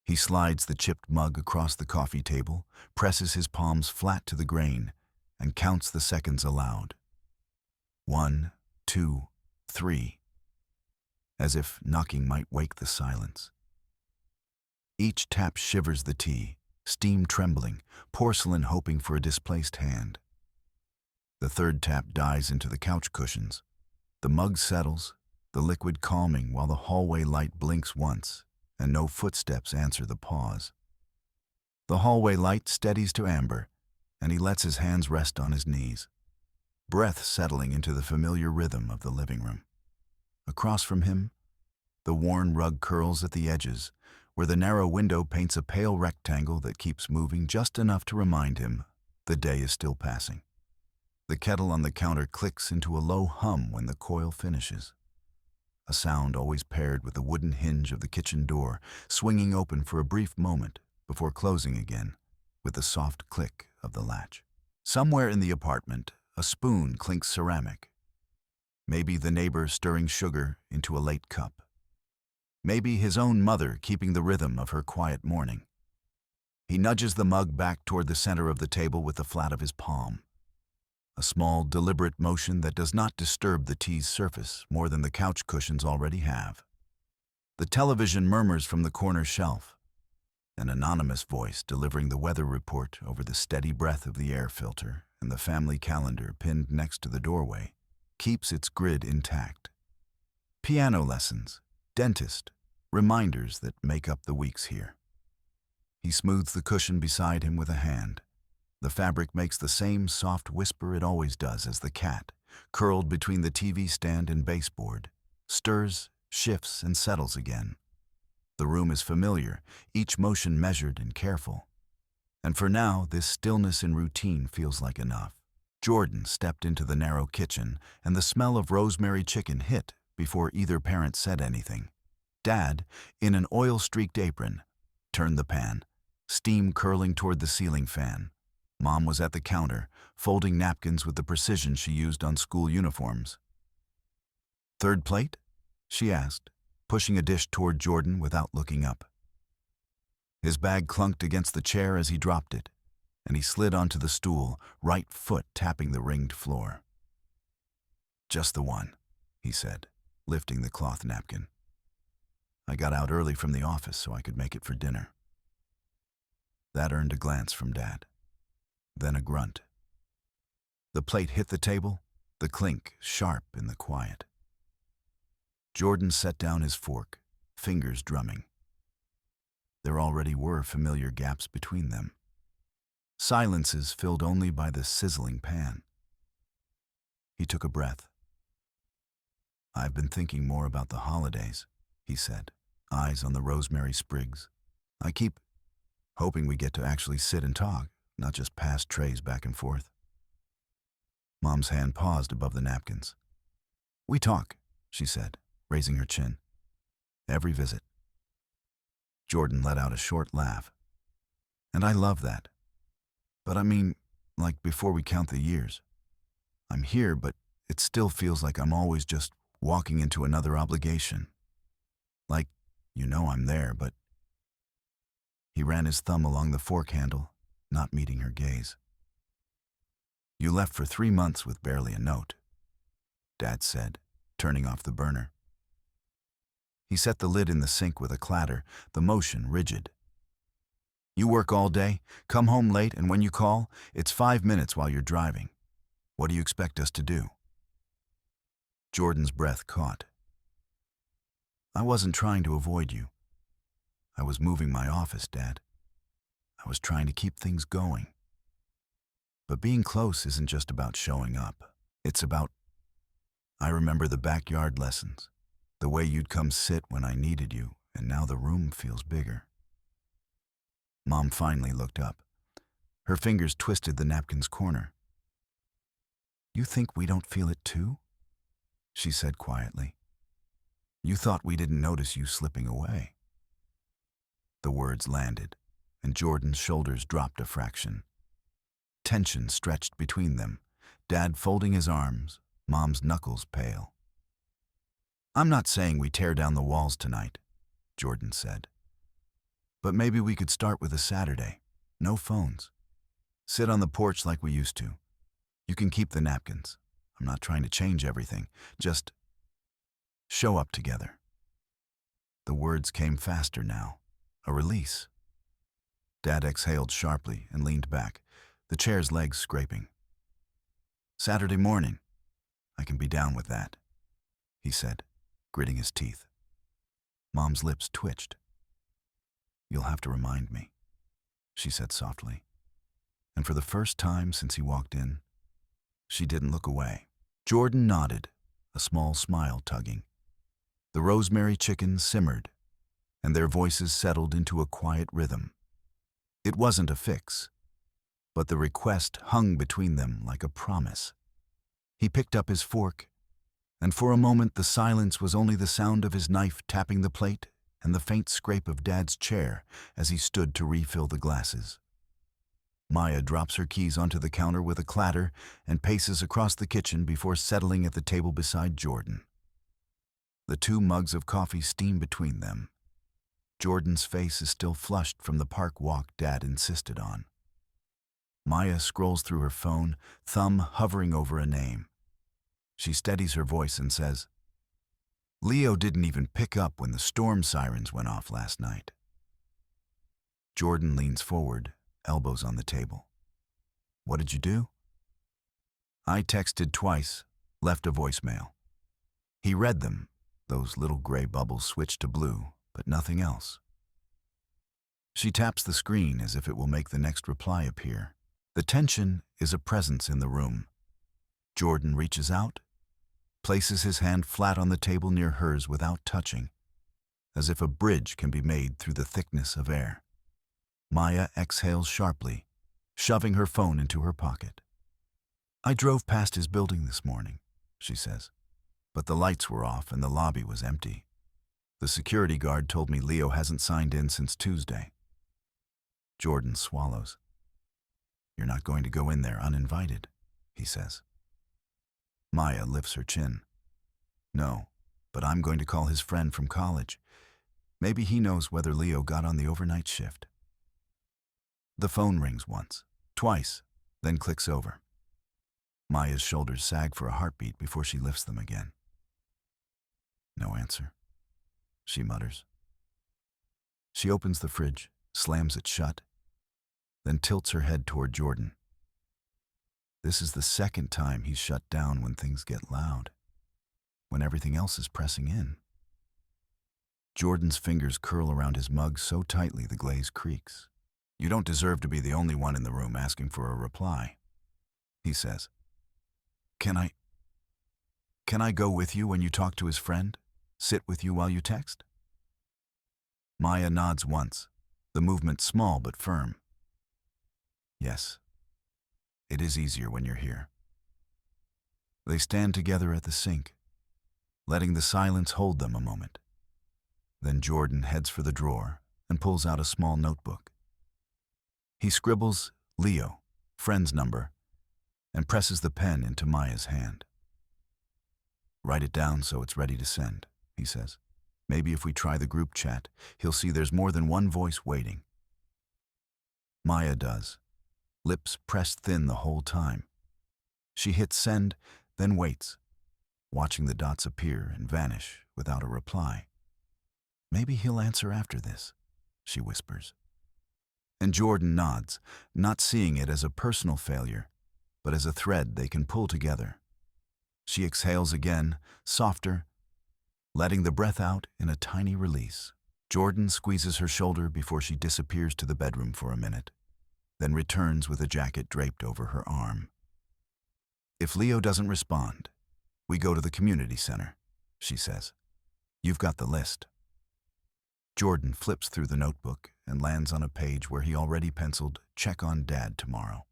He slides the chipped mug across the coffee table, presses his palms flat to the grain, and counts the seconds aloud. 1, 2, 3, as if knocking might wake the silence. Each tap shivers the tea, steam trembling, porcelain hoping for a displaced hand. The third tap dies into the couch cushions. The mug settles, the liquid calming while the hallway light blinks once, and no footsteps answer the pause. The hallway light steadies to amber, and he lets his hands rest on his knees, breath settling into the familiar rhythm of the living room. Across from him, the worn rug curls at the edges, where the narrow window paints a pale rectangle that keeps moving just enough to remind him the day is still passing. The kettle on the counter clicks into a low hum when the coil finishes, a sound always paired with the wooden hinge of the kitchen door, swinging open for a brief moment before closing again with the soft click of the latch. Somewhere in the apartment, a spoon clinks ceramic. Maybe the neighbor stirring sugar into a late cup. Maybe his own mother keeping the rhythm of her quiet morning. He nudges the mug back toward the center of the table with the flat of his palm. A small, deliberate motion that does not disturb the tea's surface more than the couch cushions already have. The television murmurs from the corner shelf. An anonymous voice delivering the weather report over the steady breath of the air filter, and the family calendar pinned next to the doorway keeps its grid intact. Piano lessons, dentist, reminders that make up the weeks here. He smooths the cushion beside him with a hand. The fabric makes the same soft whisper it always does as the cat, curled between the TV stand and baseboard, stirs, shifts, and settles again. The room is familiar, each motion measured and careful. And for now, this stillness and routine feels like enough. Jordan stepped into the narrow kitchen, and the smell of rosemary chicken hit before either parent said anything. Dad, in an oil-streaked apron, turned the pan, steam curling toward the ceiling fan. Mom was at the counter, folding napkins with the precision she used on school uniforms. "Third plate?" she asked, pushing a dish toward Jordan without looking up. His bag clunked against the chair as he dropped it, and he slid onto the stool, right foot tapping the ringed floor. "Just the one," he said, lifting the cloth napkin. "I got out early from the office so I could make it for dinner." That earned a glance from Dad. Then a grunt. The plate hit the table, the clink sharp in the quiet. Jordan set down his fork, fingers drumming. There already were familiar gaps between them. Silences filled only by the sizzling pan. He took a breath. "I've been thinking more about the holidays," he said, eyes on the rosemary sprigs. "I keep hoping we get to actually sit and talk, not just pass trays back and forth." Mom's hand paused above the napkins. "We talk," she said, raising her chin. "Every visit." Jordan let out a short laugh. "And I love that. But I mean, like before we count the years. I'm here, but it still feels like I'm always just walking into another obligation. Like, I'm there, but..." He ran his thumb along the fork handle, not meeting her gaze. "You left for 3 months with barely a note," Dad said, turning off the burner. He set the lid in the sink with a clatter, the motion rigid. "You work all day, come home late, and when you call, it's 5 minutes while you're driving. What do you expect us to do?" Jordan's breath caught. "I wasn't trying to avoid you. I was moving my office, Dad. I was trying to keep things going. But being close isn't just about showing up. It's about... I remember the backyard lessons, the way you'd come sit when I needed you, and now the room feels bigger." Mom finally looked up. Her fingers twisted the napkin's corner. "You think we don't feel it too?" she said quietly. "You thought we didn't notice you slipping away." The words landed, and Jordan's shoulders dropped a fraction. Tension stretched between them, Dad folding his arms, Mom's knuckles pale. "I'm not saying we tear down the walls tonight," Jordan said. But maybe we could start with a Saturday. No phones. Sit on the porch like we used to. You can keep the napkins. I'm not trying to change everything. Just show up together. The words came faster now. A release. Dad exhaled sharply and leaned back, the chair's legs scraping. Saturday morning. I can be down with that, he said, gritting his teeth. Mom's lips twitched. You'll have to remind me, she said softly. And for the first time since he walked in, she didn't look away. Jordan nodded, a small smile tugging. The rosemary chicken simmered, and their voices settled into a quiet rhythm. It wasn't a fix, but the request hung between them like a promise. He picked up his fork, and for a moment the silence was only the sound of his knife tapping the plate and the faint scrape of Dad's chair as he stood to refill the glasses. Maya drops her keys onto the counter with a clatter and paces across the kitchen before settling at the table beside Jordan. The 2 mugs of coffee steam between them. Jordan's face is still flushed from the park walk Dad insisted on. Maya scrolls through her phone, thumb hovering over a name. She steadies her voice and says, Leo didn't even pick up when the storm sirens went off last night. Jordan leans forward, elbows on the table. What did you do? I texted twice, left a voicemail. He read them. Those little gray bubbles switched to blue, but nothing else. She taps the screen as if it will make the next reply appear. The tension is a presence in the room. Jordan reaches out, places his hand flat on the table near hers without touching, as if a bridge can be made through the thickness of air. Maya exhales sharply, shoving her phone into her pocket. I drove past his building this morning, she says, but the lights were off and the lobby was empty. The security guard told me Leo hasn't signed in since Tuesday. Jordan swallows. You're not going to go in there uninvited, he says. Maya lifts her chin. No, but I'm going to call his friend from college. Maybe he knows whether Leo got on the overnight shift. The phone rings once, twice, then clicks over. Maya's shoulders sag for a heartbeat before she lifts them again. No answer, she mutters. She opens the fridge, slams it shut, then tilts her head toward Jordan. This is the second time he's shut down when things get loud, when everything else is pressing in. Jordan's fingers curl around his mug so tightly the glaze creaks. You don't deserve to be the only one in the room asking for a reply, he says. Can I go with you when you talk to his friend? Sit with you while you text? Maya nods once, the movement small but firm. Yes. It is easier when you're here. They stand together at the sink, letting the silence hold them a moment. Then Jordan heads for the drawer and pulls out a small notebook. He scribbles Leo, friend's number, and presses the pen into Maya's hand. Write it down so it's ready to send, he says. Maybe if we try the group chat, he'll see there's more than one voice waiting. Maya does, lips pressed thin the whole time. She hits send, then waits, watching the dots appear and vanish without a reply. Maybe he'll answer after this, she whispers. And Jordan nods, not seeing it as a personal failure, but as a thread they can pull together. She exhales again, softer, letting the breath out in a tiny release. Jordan squeezes her shoulder before she disappears to the bedroom for a minute, then returns with a jacket draped over her arm. If Leo doesn't respond, we go to the community center, she says. You've got the list. Jordan flips through the notebook and lands on a page where he already penciled, check on Dad tomorrow.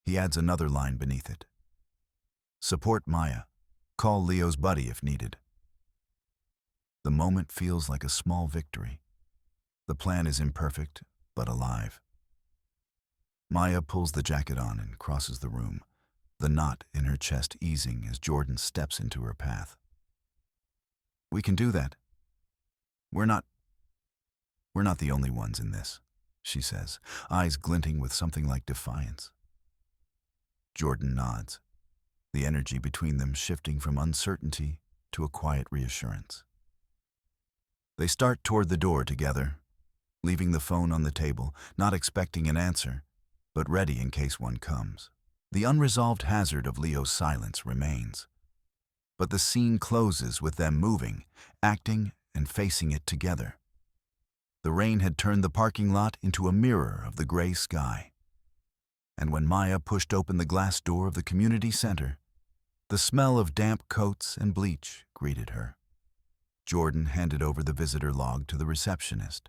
He adds another line beneath it. Support Maya. Call Leo's buddy if needed. The moment feels like a small victory. The plan is imperfect, but alive. Maya pulls the jacket on and crosses the room, the knot in her chest easing as Jordan steps into her path. We can do that. We're not... We're not the only ones in this, she says, eyes glinting with something like defiance. Jordan nods, the energy between them shifting from uncertainty to a quiet reassurance. They start toward the door together, leaving the phone on the table, not expecting an answer, but ready in case one comes. The unresolved hazard of Leo's silence remains. But the scene closes with them moving, acting, and facing it together. The rain had turned the parking lot into a mirror of the gray sky. And when Maya pushed open the glass door of the community center, the smell of damp coats and bleach greeted her. Jordan handed over the visitor log to the receptionist,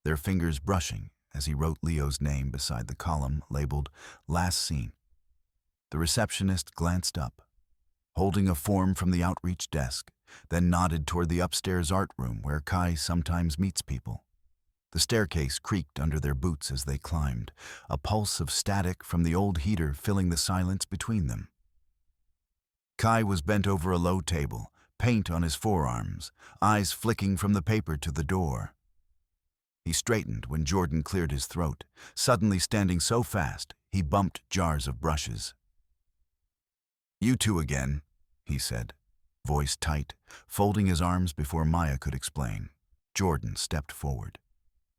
their fingers brushing as he wrote Leo's name beside the column labeled Last Seen. The receptionist glanced up, holding a form from the outreach desk, then nodded toward the upstairs art room where Kai sometimes meets people. The staircase creaked under their boots as they climbed, a pulse of static from the old heater filling the silence between them. Kai was bent over a low table, paint on his forearms, eyes flicking from the paper to the door. He straightened when Jordan cleared his throat, suddenly standing so fast he bumped jars of brushes. "You two again," he said, voice tight, folding his arms before Maya could explain. Jordan stepped forward,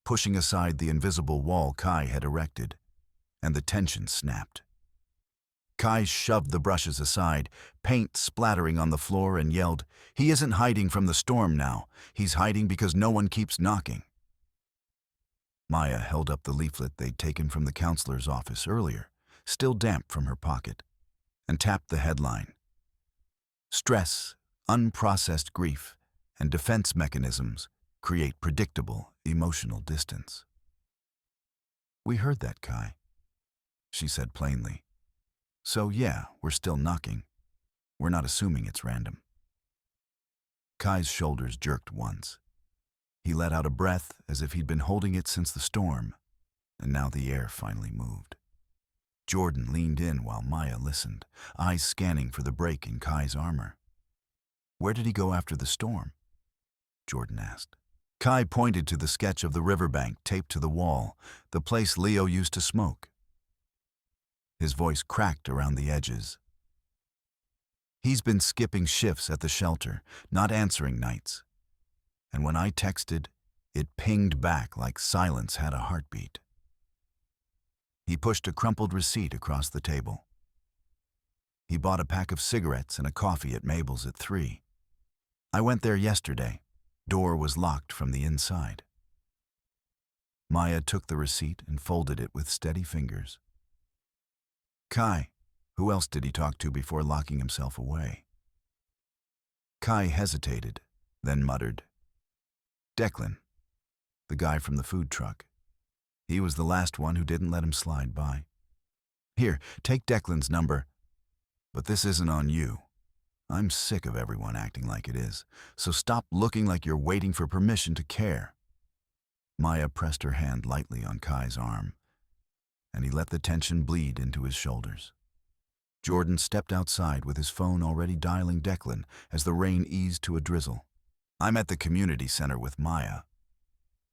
pushing aside the invisible wall Kai had erected, and the tension snapped. Kai shoved the brushes aside, paint splattering on the floor, and yelled, "He isn't hiding from the storm now. He's hiding because no one keeps knocking." Maya held up the leaflet they'd taken from the counselor's office earlier, still damp from her pocket, and tapped the headline. Stress, unprocessed grief, and defense mechanisms create predictable emotional distance. "We heard that, Kai," she said plainly. "So yeah, we're still knocking. We're not assuming it's random." Kai's shoulders jerked once. He let out a breath as if he'd been holding it since the storm, and now the air finally moved. Jordan leaned in while Maya listened, eyes scanning for the break in Kai's armor. "Where did he go after the storm?" Jordan asked. Kai pointed to the sketch of the riverbank taped to the wall, the place Leo used to smoke. His voice cracked around the edges. "He's been skipping shifts at the shelter, not answering nights. And when I texted, it pinged back like silence had a heartbeat." He pushed a crumpled receipt across the table. "He bought a pack of cigarettes and a coffee at Mabel's at 3. I went there yesterday. Door was locked from the inside." Maya took the receipt and folded it with steady fingers. "Kai, who else did he talk to before locking himself away?" Kai hesitated, then muttered, "Declan, the guy from the food truck. He was the last one who didn't let him slide by. Here, take Declan's number. But this isn't on you. I'm sick of everyone acting like it is, so stop looking like you're waiting for permission to care." Maya pressed her hand lightly on Kai's arm, and he let the tension bleed into his shoulders. Jordan stepped outside with his phone already dialing Declan as the rain eased to a drizzle. "I'm at the community center with Maya,"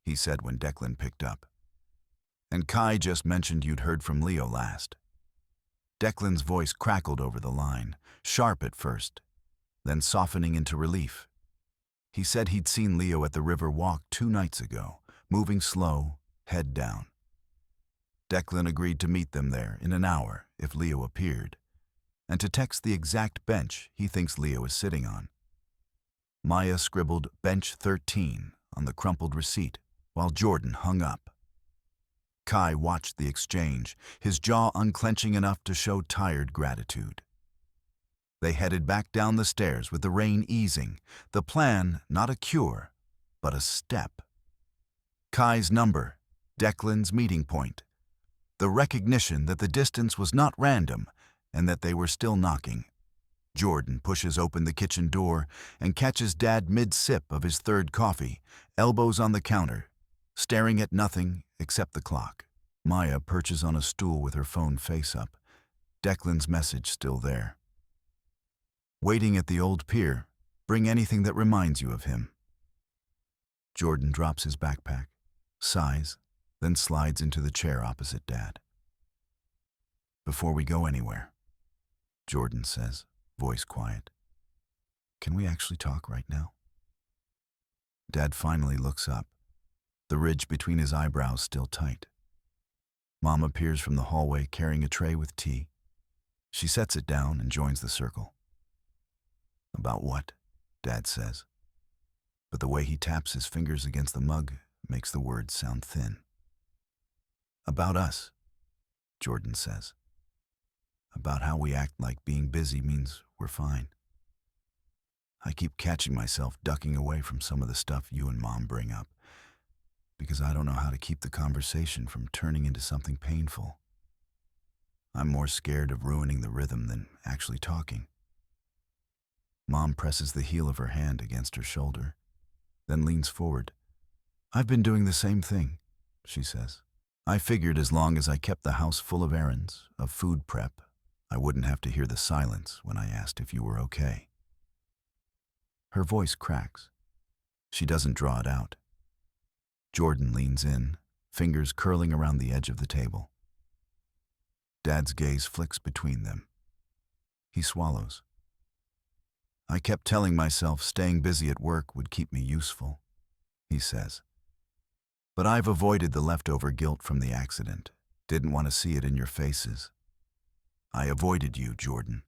he said when Declan picked up. "And Kai just mentioned you'd heard from Leo last." Declan's voice crackled over the line, sharp at first, then softening into relief. He said he'd seen Leo at the river walk 2 nights ago, moving slow, head down. Declan agreed to meet them there in an hour if Leo appeared, and to text the exact bench he thinks Leo is sitting on. Maya scribbled bench 13 on the crumpled receipt while Jordan hung up. Kai watched the exchange, his jaw unclenching enough to show tired gratitude. They headed back down the stairs with the rain easing, the plan not a cure, but a step. Kai's number, Declan's meeting point, the recognition that the distance was not random and that they were still knocking. Jordan pushes open the kitchen door and catches Dad mid-sip of his third coffee, elbows on the counter, staring at nothing except the clock. Maya perches on a stool with her phone face up, Declan's message still there. "Waiting at the old pier. Bring anything that reminds you of him." Jordan drops his backpack, sighs, then slides into the chair opposite Dad. "Before we go anywhere," Jordan says, voice quiet, "can we actually talk right now?" Dad finally looks up, the ridge between his eyebrows still tight. Mom appears from the hallway carrying a tray with tea. She sets it down and joins the circle. "About what?" Dad says, but the way he taps his fingers against the mug makes the words sound thin. "About us," Jordan says. "About how we act like being busy means we're fine. I keep catching myself ducking away from some of the stuff you and Mom bring up, because I don't know how to keep the conversation from turning into something painful. I'm more scared of ruining the rhythm than actually talking." Mom presses the heel of her hand against her shoulder, then leans forward. "I've been doing the same thing," she says. "I figured as long as I kept the house full of errands, of food prep, I wouldn't have to hear the silence when I asked if you were okay." Her voice cracks. She doesn't draw it out. Jordan leans in, fingers curling around the edge of the table. Dad's gaze flicks between them. He swallows. "I kept telling myself staying busy at work would keep me useful," he says. "But I've avoided the leftover guilt from the accident. Didn't want to see it in your faces. I avoided you, Jordan,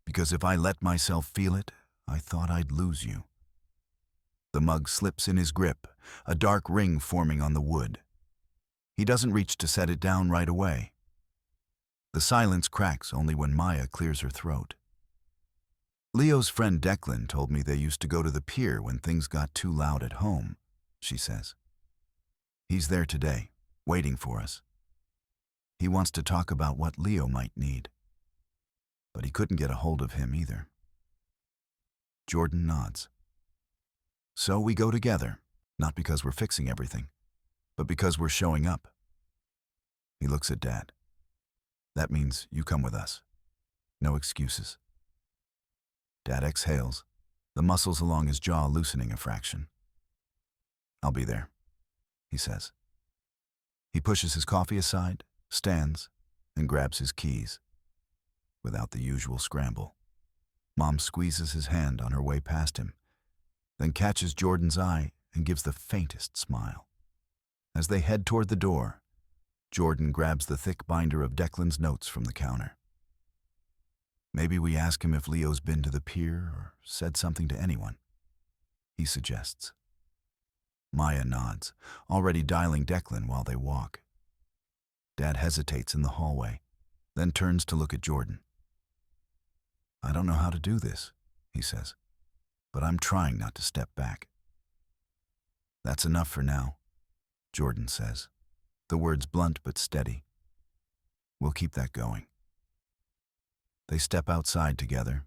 because if I let myself feel it, I thought I'd lose you." The mug slips in his grip, a dark ring forming on the wood. He doesn't reach to set it down right away. The silence cracks only when Maya clears her throat. "Leo's friend Declan told me they used to go to the pier when things got too loud at home," she says. "He's there today, waiting for us. He wants to talk about what Leo might need. But he couldn't get a hold of him either." Jordan nods. "So we go together, not because we're fixing everything, but because we're showing up." He looks at Dad. "That means you come with us. No excuses." Dad exhales, the muscles along his jaw loosening a fraction. "I'll be there," he says. He pushes his coffee aside, stands, and grabs his keys. Without the usual scramble, Mom squeezes his hand on her way past him, then catches Jordan's eye and gives the faintest smile. As they head toward the door, Jordan grabs the thick binder of Declan's notes from the counter. "Maybe we ask him if Leo's been to the pier or said something to anyone," he suggests. Maya nods, already dialing Declan while they walk. Dad hesitates in the hallway, then turns to look at Jordan. "I don't know how to do this," he says, "but I'm trying not to step back." "That's enough for now," Jordan says, the words blunt but steady. "We'll keep that going." They step outside together,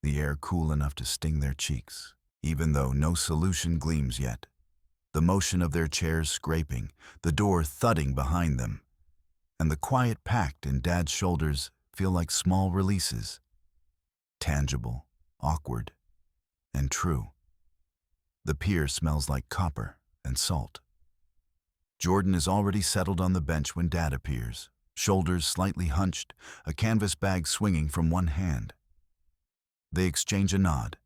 the air cool enough to sting their cheeks, even though no solution gleams yet. The motion of their chairs scraping, the door thudding behind them, and the quiet packed in Dad's shoulders feel like small releases. Tangible, awkward, and true. The pier smells like copper and salt. Jordan is already settled on the bench when Dad appears, shoulders slightly hunched, a canvas bag swinging from one hand. They exchange a nod,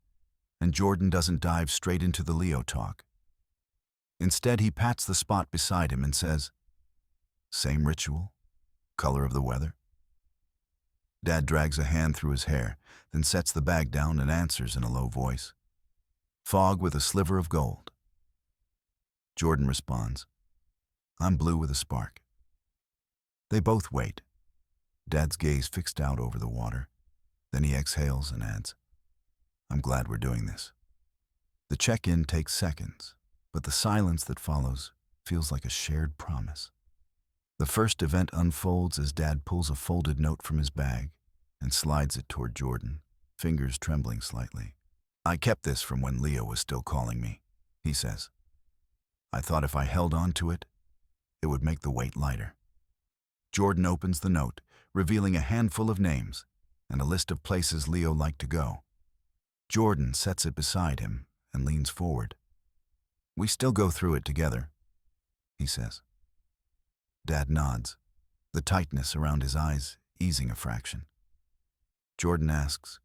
and Jordan doesn't dive straight into the Leo talk. Instead, he pats the spot beside him and says, "Same ritual? Color of the weather?" Dad drags a hand through his hair, then sets the bag down and answers in a low voice, "Fog with a sliver of gold." Jordan responds, "I'm blue with a spark." They both wait, Dad's gaze fixed out over the water. Then he exhales and adds, "I'm glad we're doing this." The check-in takes seconds, but the silence that follows feels like a shared promise. The first event unfolds as Dad pulls a folded note from his bag and slides it toward Jordan, fingers trembling slightly. "I kept this from when Leo was still calling me," he says. "I thought if I held on to it, it would make the weight lighter." Jordan opens the note, revealing a handful of names and a list of places Leo liked to go. Jordan sets it beside him and leans forward. "We still go through it together. he says. Dad nods, the tightness around his eyes easing a fraction. Jordan asks,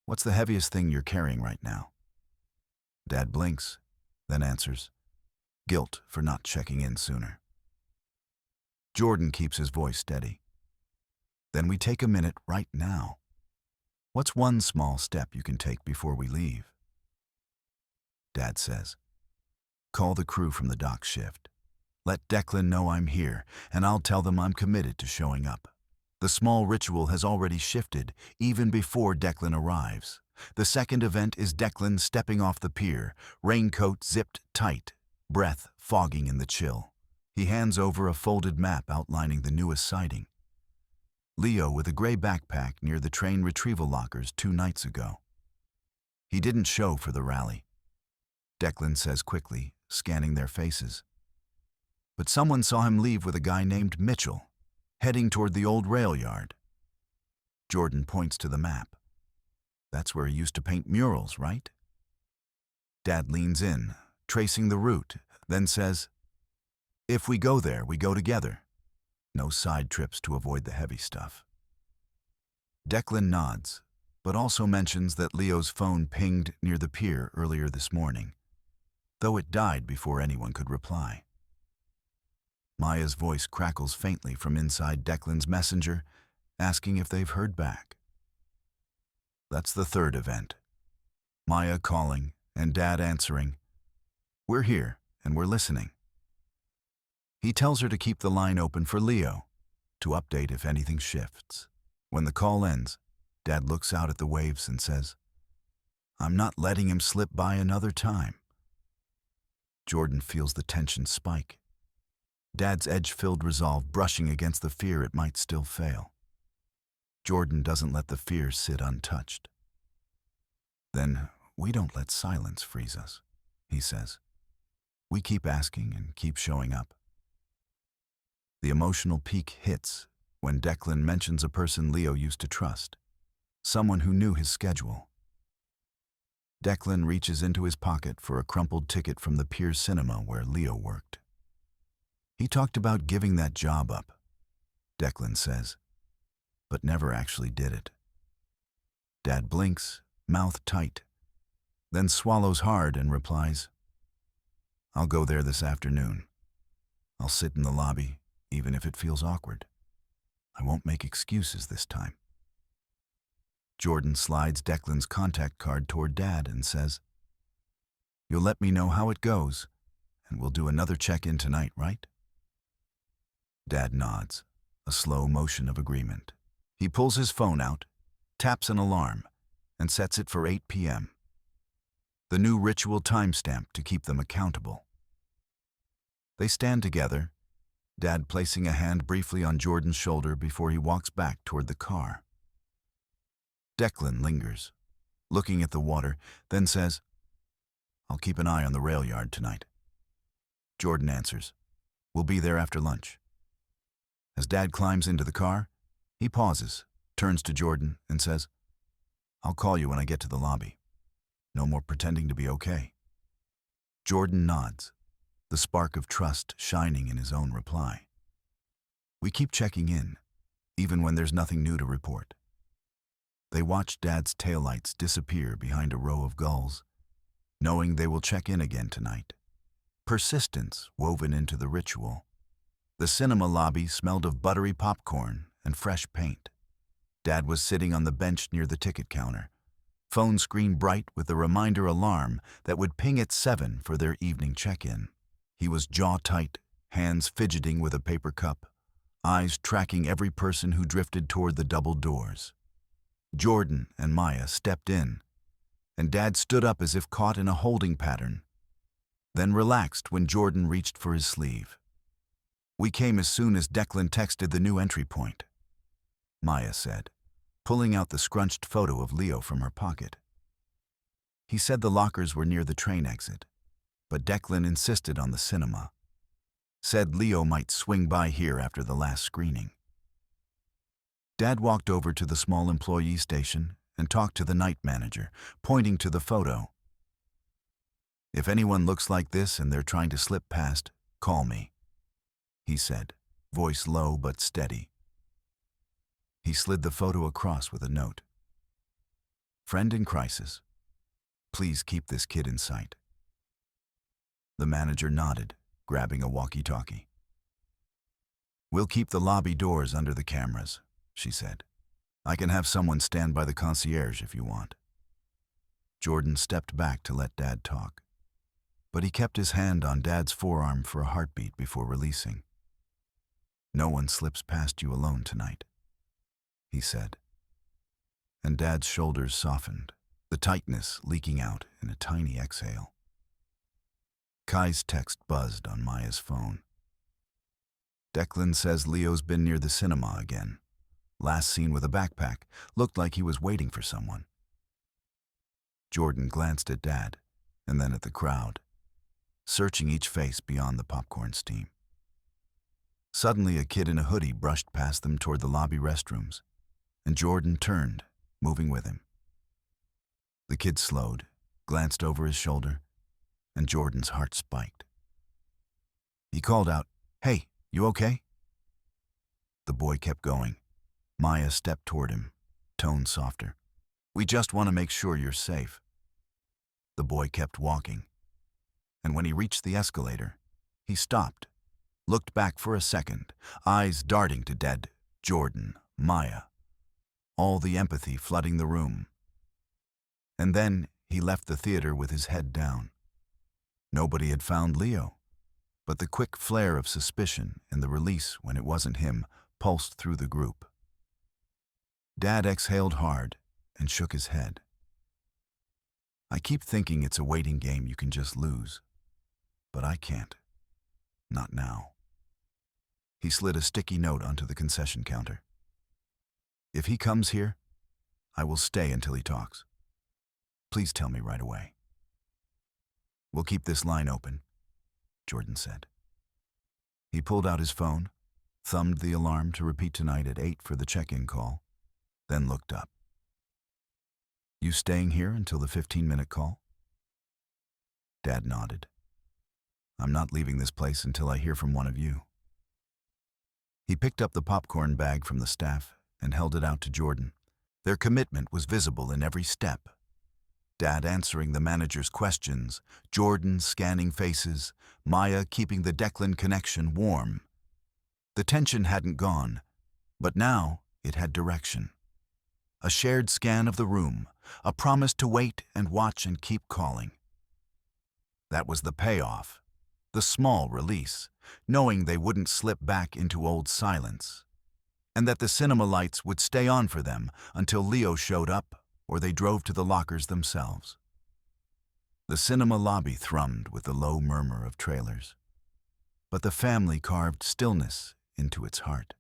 "What's the heaviest thing you're carrying right now?" Dad blinks, then answers, "Guilt for not checking in sooner." Jordan keeps his voice steady. "Then we take a minute right now. What's one small step you can take before we leave?" Dad says, "Call the crew from the dock shift. Let Declan know I'm here, and I'll tell them I'm committed to showing up. The small ritual has already shifted, even before Declan arrives. The second event is Declan stepping off the pier, raincoat zipped tight, breath fogging in the chill. He hands over a folded map outlining the newest sighting. Leo with a gray backpack near the train retrieval lockers 2 nights ago. He didn't show for the rally. Declan says quickly, scanning their faces. But someone saw him leave with a guy named Mitchell, heading toward the old rail yard. Jordan points to the map. That's where he used to paint murals, right? Dad leans in, tracing the route, then says, "If we go there, we go together. No side trips to avoid the heavy stuff." Declan nods, but also mentions that Leo's phone pinged near the pier earlier this morning, though it died before anyone could reply. Maya's voice crackles faintly from inside Declan's messenger, asking if they've heard back. That's the third event. Maya calling and Dad answering, "We're here and we're listening." He tells her to keep the line open for Leo, to update if anything shifts. When the call ends, Dad looks out at the waves and says, "I'm not letting him slip by another time." Jordan feels the tension spike. Dad's edge-filled resolve brushing against the fear it might still fail. Jordan doesn't let the fear sit untouched. "Then we don't let silence freeze us," he says. "We keep asking and keep showing up." The emotional peak hits when Declan mentions a person Leo used to trust, someone who knew his schedule. Declan reaches into his pocket for a crumpled ticket from the Piers cinema where Leo worked. He talked about giving that job up, Declan says, but never actually did it. Dad blinks, mouth tight, then swallows hard and replies, "I'll go there this afternoon. I'll sit in the lobby, even if it feels awkward. I won't make excuses this time." Jordan slides Declan's contact card toward Dad and says, "You'll let me know how it goes, and we'll do another check-in tonight, right?" Dad nods, a slow motion of agreement. He pulls his phone out, taps an alarm, and sets it for 8 p.m. The new ritual timestamp to keep them accountable. They stand together, Dad placing a hand briefly on Jordan's shoulder before he walks back toward the car. Declan lingers, looking at the water, then says, "I'll keep an eye on the rail yard tonight." Jordan answers, "We'll be there after lunch." As Dad climbs into the car, he pauses, turns to Jordan, and says, "I'll call you when I get to the lobby. No more pretending to be okay." Jordan nods, the spark of trust shining in his own reply. We keep checking in, even when there's nothing new to report. They watch Dad's taillights disappear behind a row of gulls, knowing they will check in again tonight. Persistence woven into the ritual. The cinema lobby smelled of buttery popcorn and fresh paint. Dad was sitting on the bench near the ticket counter, phone screen bright with a reminder alarm that would ping at 7 for their evening check-in. He was jaw-tight, hands fidgeting with a paper cup, eyes tracking every person who drifted toward the double doors. Jordan and Maya stepped in, and Dad stood up as if caught in a holding pattern, then relaxed when Jordan reached for his sleeve. "We came as soon as Declan texted the new entry point," Maya said, pulling out the scrunched photo of Leo from her pocket. He said the lockers were near the train exit, but Declan insisted on the cinema. Said Leo might swing by here after the last screening. Dad walked over to the small employee station and talked to the night manager, pointing to the photo. "If anyone looks like this and they're trying to slip past, "Call me," he said, voice low but steady. He slid the photo across with a note. "Friend in crisis. Please keep this kid in sight." The manager nodded, grabbing a walkie-talkie. "We'll keep the lobby doors under the cameras," she said. "I can have someone stand by the concierge if you want." Jordan stepped back to let Dad talk, but he kept his hand on Dad's forearm for a heartbeat before releasing. "No one slips past you alone tonight," he said. And Dad's shoulders softened, the tightness leaking out in a tiny exhale. Kai's text buzzed on Maya's phone. "Declan says Leo's been near the cinema again. Last seen with a backpack, looked like he was waiting for someone." Jordan glanced at Dad, and then at the crowd, searching each face beyond the popcorn steam. Suddenly, a kid in a hoodie brushed past them toward the lobby restrooms, and Jordan turned, moving with him. The kid slowed, glanced over his shoulder, and Jordan's heart spiked. He called out, "Hey, you okay?" The boy kept going. Maya stepped toward him, tone softer. "We just want to make sure you're safe." The boy kept walking, and when he reached the escalator, he stopped, looked back for a second, eyes darting to Dad, Jordan, Maya, all the empathy flooding the room. And then he left the theater with his head down. Nobody had found Leo, but the quick flare of suspicion and the release when it wasn't him pulsed through the group. Dad exhaled hard and shook his head. "I keep thinking it's a waiting game you can just lose, but I can't. Not now." He slid a sticky note onto the concession counter. "If he comes here, I will stay until he talks. Please tell me right away." "We'll keep this line open," Jordan said. He pulled out his phone, thumbed the alarm to repeat tonight at 8 for the check-in call, then looked up. "You staying here until the 15-minute call?" Dad nodded. "I'm not leaving this place until I hear from one of you." He picked up the popcorn bag from the staff and held it out to Jordan. Their commitment was visible in every step. Dad answering the manager's questions, Jordan scanning faces, Maya keeping the Declan connection warm. The tension hadn't gone, but now it had direction. A shared scan of the room, a promise to wait and watch and keep calling. That was the payoff, the small release, knowing they wouldn't slip back into old silence, and that the cinema lights would stay on for them until Leo showed up or they drove to the lockers themselves. The cinema lobby thrummed with the low murmur of trailers, but the family carved stillness into its heart.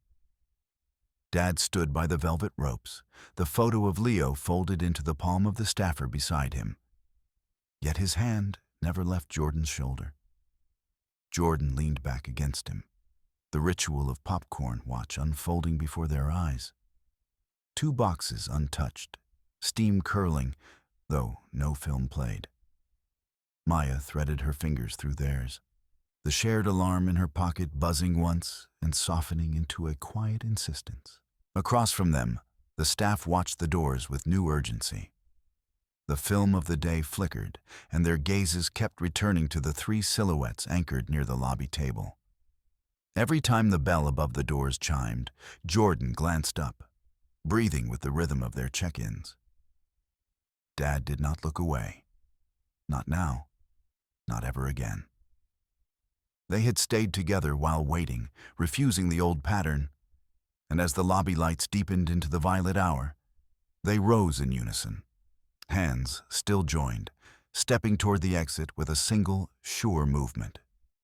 Dad stood by the velvet ropes, the photo of Leo folded into the palm of the staffer beside him. Yet his hand never left Jordan's shoulder. Jordan leaned back against him, the ritual of popcorn watch unfolding before their eyes. 2 boxes untouched, steam curling, though no film played. Maya threaded her fingers through theirs, the shared alarm in her pocket buzzing once and softening into a quiet insistence. Across from them, the staff watched the doors with new urgency. The film of the day flickered, and their gazes kept returning to the 3 silhouettes anchored near the lobby table. Every time the bell above the doors chimed, Jordan glanced up, breathing with the rhythm of their check-ins. Dad did not look away. Not now. Not ever again. They had stayed together while waiting, refusing the old pattern, and as the lobby lights deepened into the violet hour, they rose in unison, hands still joined, stepping toward the exit with a single, sure movement.